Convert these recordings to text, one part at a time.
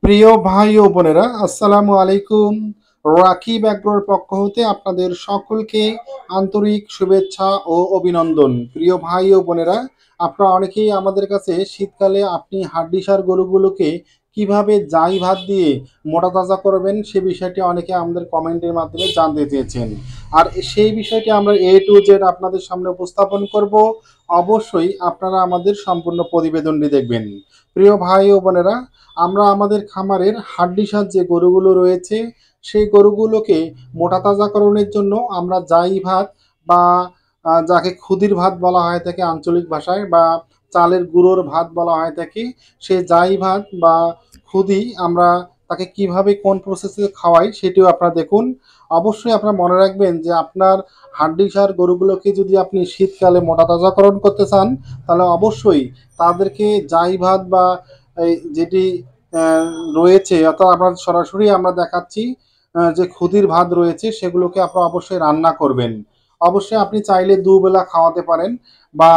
প্রিয় ভাই ও বোনেরা, আসসালামু আলাইকুম। রাকিব অ্যাগ্রোর পক্ষ হতে আপনাদের সকলকে আন্তরিক শুভেচ্ছা ও অভিনন্দন। প্রিয় ভাই ও বোনেরা, আপনারা অনেকেই আমাদের কাছে শীতকালে আপনি হাড্ডিসার গরুগুলোকে কিভাবে জাই ভাত দিয়ে মোটা তাজা করবেন সে বিষয়টি অনেকে আমাদের কমেন্টের মাধ্যমে জানতে চেয়েছেন। আর সেই বিষয়টি আমরা A to Z আপনাদের সামনে উপস্থাপন করব। অবশ্যই আপনারা আমাদের সম্পূর্ণ প্রতিবেদনটি দেখবেন। প্রিয় ভাই ও বোনেরা, আমরা আমাদের খামারের হাড্ডিসার যে গরুগুলো রয়েছে সেই গরুগুলোকে মোটা তাজাকরণের জন্য আমরা জাই ভাত বা যাকে খুদির ভাত বলা হয় থাকে আঞ্চলিক ভাষায়, বা চালের গুঁড়োর ভাত বলা হয় থাকে, সেই জাই ভাত বা খুদি আমরা তাকে কিভাবে কোন প্রসেসে খাওয়াই সেটিও আপনারা দেখুন। অবশ্যই আপনারা মনে রাখবেন যে আপনার হাড্ডিসার গরুগুলোকে যদি আপনি শীতকালে মোটা তাজাকরণ করতে চান তাহলে অবশ্যই তাদেরকে জাই ভাত বা এই যেটি রয়েছে, অর্থাৎ আমরা সরাসরি আমরা দেখাচ্ছি যে খুদির ভাত রয়েছে সেগুলোকে আপনারা অবশ্যই রান্না করবেন। অবশ্যই আপনি চাইলে দুবেলা খাওয়াতে পারেন বা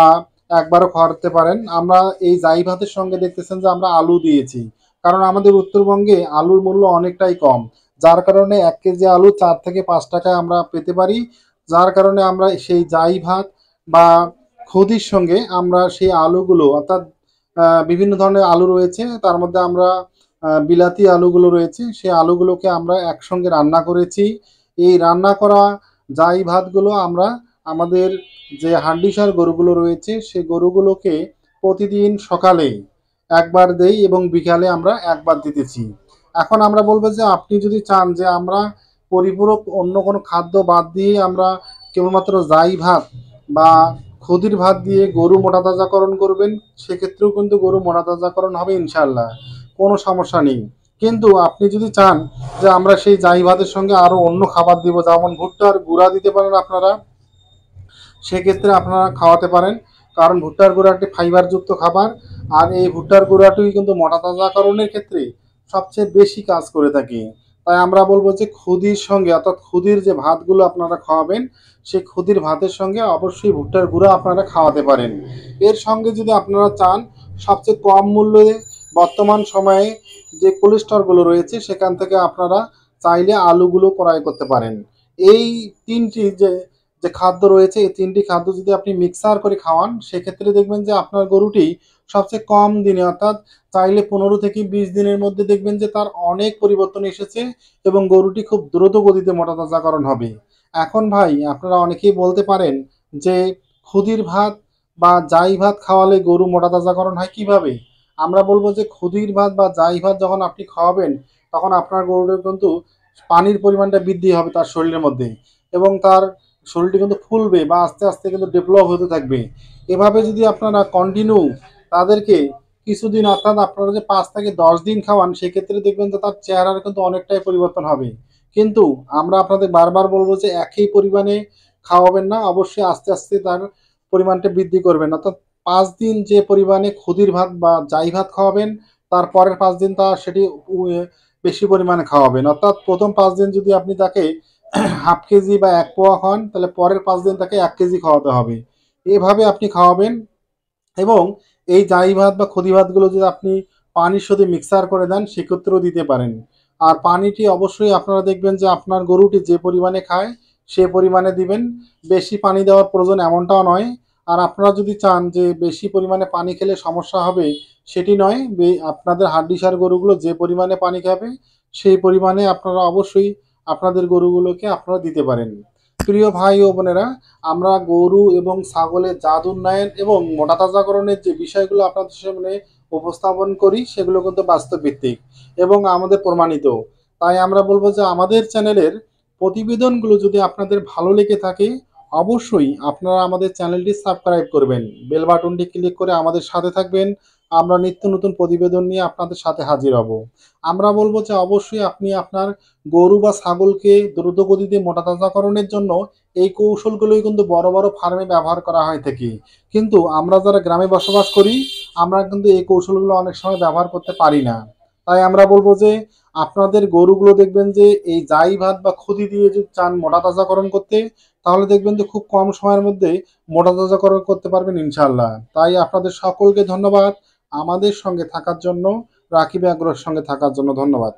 একবারও খাওয়াতে পারেন। আমরা এই জাই ভাতের সঙ্গে দেখতেছেন যে আমরা আলু দিয়েছি, কারণ আমাদের উত্তরবঙ্গে আলুর মূল্য অনেকটাই কম, যার কারণে 1 কেজি আলু 4 থেকে 5 টাকায় আমরা পেতে পারি। যার কারণে আমরা সেই জাই ভাত বা খুদির সঙ্গে আমরা সেই আলুগুলো, অর্থাৎ বিভিন্ন ধরনের আলু রয়েছে, তার মধ্যে আমরা বিলাতি আলুগুলো রয়েছে সেই আলুগুলোকে আমরা একসঙ্গে রান্না করেছি। এই রান্না করা জাই ভাতগুলো আমরা আমাদের যে হান্ডিসার গরুগুলো রয়েছে সেই গরুগুলোকে প্রতিদিন সকালে একবার দেই এবং বিকালে আমরা একবার দিতেছি। এখন আমরা বলবো যে আপনি যদি চান যে আমরা পরিপূরক অন্য কোনো খাদ্য বাদ দিয়ে আমরা কেবলমাত্র জাই ভাত বা খুদির ভাত দিয়ে গরু মোটা তাজাকরণ করবেন, সেক্ষেত্রেও কিন্তু গরু মোটা তাজাকরণ হবে ইনশাল্লাহ, কোনো সমস্যা নেই। কিন্তু আপনি যদি চান যে আমরা সেই জাই ভাতের সঙ্গে আরও অন্য খাবার দিব, যেমন ভুট্টার গুঁড়া দিতে পারেন আপনারা, সেক্ষেত্রে আপনারা খাওয়াতে পারেন, কারণ ভুট্টার গুঁড়া একটি ফাইবারযুক্ত খাবার। আর এই ভুট্টার গুঁড়াটি কিন্তু মোটা তাজাকরণের ক্ষেত্রে সবচেয়ে বেশি কাজ করে থাকে। তাই আমরা বলবো যে খুদির সঙ্গে, অর্থাৎ খুদির যে ভাতগুলো আপনারা খাওয়াবেন সেই খুদির ভাতের সঙ্গে অবশ্যই ভুট্টার গুঁড়া আপনারা খাওয়াতে পারেন। এর সঙ্গে যদি আপনারা চান সবচেয়ে কম মূল্যে বর্তমান সময়ে যে কোলেস্টরগুলো রয়েছে সেখান থেকে আপনারা চাইলে আলুগুলো ক্রয় করতে পারেন। এই তিনটি যে যে খাদ্য রয়েছে এই তিনটি খাদ্য যদি আপনি মিক্সার করে খাওয়ান সেক্ষেত্রে দেখবেন যে আপনার গরুটি সবচেয়ে কম দিনে, অর্থাৎ চাইলে 15 থেকে 20 দিনের মধ্যে দেখবেন যে তার অনেক পরিবর্তন এসেছে এবং গরুটি খুব দ্রুত গতিতে মোটা তাজাকরণ হবে। এখন ভাই আপনারা অনেকেই বলতে পারেন যে খুদির ভাত বা জাই ভাত খাওয়ালে গরু মোটা তাজাকরণ হয় কিভাবে? আমরা বলবো যে খুদির ভাত বা জাই ভাত যখন আপনি খাওয়াবেন তখন আপনার গরুটার কিন্তু পানির পরিমাণটা বৃদ্ধি হবে তার শরীরের মধ্যে, এবং তার শরীরটি কিন্তু ফুলবে বা আস্তে আস্তে কিন্তু ডেভেলপ হতে থাকবে। এভাবে যদি আপনারা কন্টিনিউ তাদেরকে কিছুদিন, অর্থাৎ আপনারা যে 5 থেকে 10 দিন খাওয়ান সেক্ষেত্রে দেখবেন যে তার চেহারার কিন্তু অনেকটাই পরিবর্তন হবে। কিন্তু আমরা আপনাদের বারবার বলবো যে একই পরিমাণে খাওয়াবেন না, অবশ্যই আস্তে আস্তে তার পরিমাণটা বৃদ্ধি করবেন। অর্থাৎ 5 দিন যে পরিমাণে খুদির ভাত বা জাই ভাত খাওয়াবেন তার পরের 5 দিন তা সেটি বেশি পরিমাণে খাওয়াবেন। অর্থাৎ প্রথম 5 দিন যদি আপনি তাকে হাফ কেজি বা 1 পোয়া খাওয়ান তাহলে পরের 5 দিন তাকে 1 কেজি খাওয়াতে হবে। এভাবে আপনি খাওয়াবেন। এবং এই জাই ভাত বা খুদি ভাতগুলো যদি আপনি পানির সাথে মিক্সার করে দেন সেক্ষেত্রেও দিতে পারেন। আর পানিটি অবশ্যই আপনারা দেখবেন যে আপনার গরুটি যে পরিমাণে খায় সে পরিমাণে দিবেন, বেশি পানি দেওয়ার প্রয়োজন এমনটাও নয়। আর আপনারা যদি চান যে বেশি পরিমাণে পানি খেলে সমস্যা হবে সেটি নয়, আপনাদের হাড্ডিসার গরুগুলো যে পরিমাণে পানি খাবে সেই পরিমাণে আপনারা অবশ্যই আপনাদের গরুগুলোকে আপনারা দিতে পারেন। প্রিয় ভাই ও বোনেরা, আমরা গরু এবং ছাগলের জাত উন্নয়ন এবং মোটা তাজাকরণের যে বিষয়গুলো আপনাদের সামনে উপস্থাপন করি সেগুলো কিন্তু বাস্তব ভিত্তিক এবং আমাদের প্রমাণিত। তাই আমরা বলবো যে আমাদের চ্যানেলের প্রতিবেদনগুলো যদি আপনাদের ভালো লেগে থাকে অবশ্যই আপনারা আমাদের চ্যানেলটি সাবস্ক্রাইব করবেন, বেল বাটনটি ক্লিক করে আমাদের সাথে থাকবেন। আমরা নিত্য নতুন প্রতিবেদন নিয়ে আপনাদের সাথে হাজির হব। আমরা বলবো যে অবশ্যই আপনি আপনার গরু বা ছাগলকে দ্রুত গতিতে মোটা তাজাকরণের জন্য এই কৌশলগুলোই কিন্তু বড় বড় ফার্মে ব্যবহার করা হয় থাকে। কিন্তু আমরা যারা গ্রামে বসবাস করি আমরা কিন্তু এই কৌশলগুলো অনেক সময় ব্যবহার করতে পারি না। তাই আমরা বলবো যে আপনাদের গরুগুলো দেখবেন যে এই জাই ভাত বা খুদি দিয়ে যদি চান মোটা তাজাকরণ করতে তাহলে দেখবেন যে খুব কম সময়ের মধ্যে মোটা তাজাকরণ করতে পারবেন ইনশাল্লাহ। তাই আপনাদের সকলকে ধন্যবাদ আমাদের সঙ্গে থাকার জন্য। রাকিব অ্যাগ্রোর সঙ্গে থাকার জন্য ধন্যবাদ।